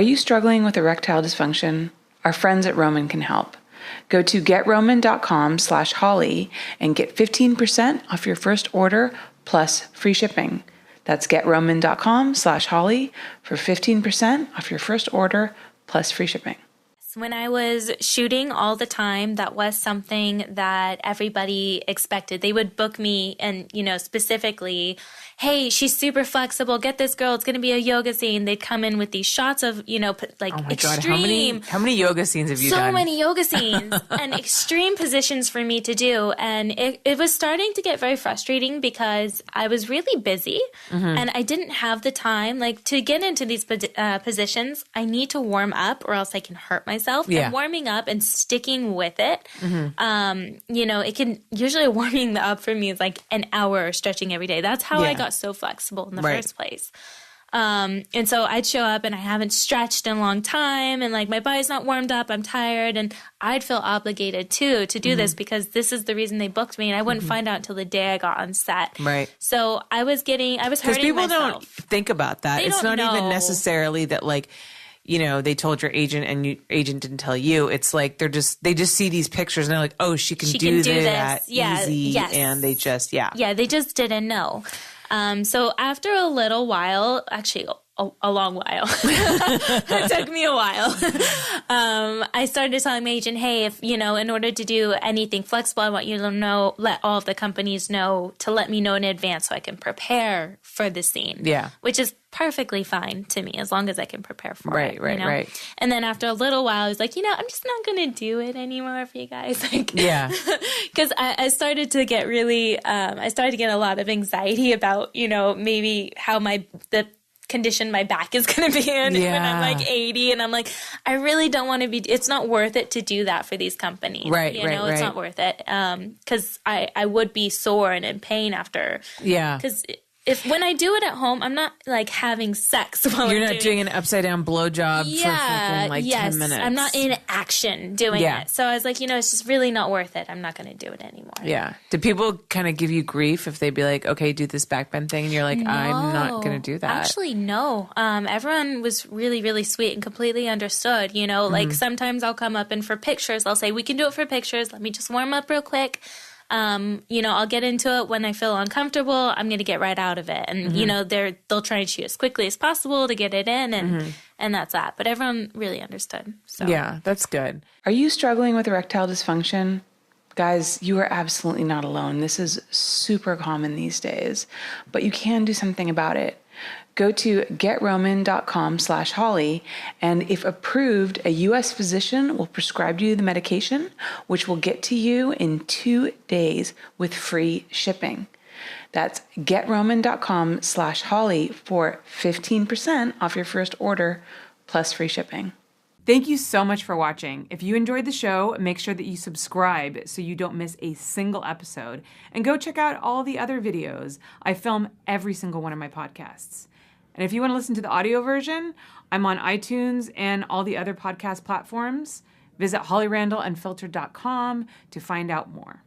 Are you struggling with erectile dysfunction? Our friends at Roman can help. Go to getroman.com/Holly and get 15% off your first order plus free shipping. That's getroman.com/Holly for 15% off your first order plus free shipping. When I was shooting all the time, that was something that everybody expected. They would book me and, specifically, hey, she's super flexible. Get this girl. It's going to be a yoga scene. They'd come in with these shots of, oh my extreme. God, how many yoga scenes have you done? So many yoga scenes and extreme positions for me to do. And it was starting to get very frustrating because I was really busy and I didn't have the time. Like, to get into these positions, I need to warm up or else I can hurt myself. Yeah. And warming up and sticking with it, it can usually warming up for me is like an hour stretching every day. That's how I got so flexible in the first place. And so I'd show up and I haven't stretched in a long time and like my body's not warmed up. I'm tired and I'd feel obligated too to do this because this is the reason they booked me and I wouldn't find out until the day I got on set. Right. So I was hurting myself. Because people don't think about that. It's not even necessarily that like, they told your agent and your agent didn't tell you. It's like they just see these pictures and they're like, oh, she can do that easy. Yes. And they just, Yeah, they just didn't know. So after a little while, actually a long while, it took me a while, I started telling my agent, hey, if, in order to do anything flexible, I want you to let all of the companies know to let me know in advance so I can prepare for the scene. Yeah. Which is perfectly fine to me as long as I can prepare for it. Right. And then after a little while, I was like, I'm just not going to do it anymore for you guys. Because I started to get I started to get a lot of anxiety about, maybe how the condition my back is going to be in when I'm like 80. And I'm like, I really don't want to it's not worth it to do that for these companies. Right. It's not worth it. Cause I would be sore and in pain after. Yeah. Cause when I do it at home, I'm not like having sex while You're not doing an upside down blowjob for fucking 10 minutes. I'm not in action doing it. So I was like, it's just really not worth it. I'm not going to do it anymore. Yeah. Do people kind of give you grief if they'd be like, okay, do this back bend thing? And you're like, no, I'm not going to do that. Actually, no. Everyone was really, really sweet and completely understood. Like sometimes I'll come up and for pictures, I'll say, we can do it for pictures. Let me just warm up real quick. I'll get into it when I feel uncomfortable. I'm going to get right out of it. And, they'll try and shoot as quickly as possible to get it in. And that's that. But everyone really understood. So yeah, that's good. Are you struggling with erectile dysfunction? Guys, you are absolutely not alone. This is super common these days, but you can do something about it. Go to getroman.com/Holly, and if approved, a U.S. physician will prescribe you the medication, which will get to you in 2 days with free shipping. That's getroman.com/Holly for 15% off your first order plus free shipping. Thank you so much for watching. If you enjoyed the show, make sure that you subscribe so you don't miss a single episode. And go check out all the other videos. I film every single one of my podcasts. And if you want to listen to the audio version, I'm on iTunes and all the other podcast platforms. Visit hollyrandallunfiltered.com to find out more.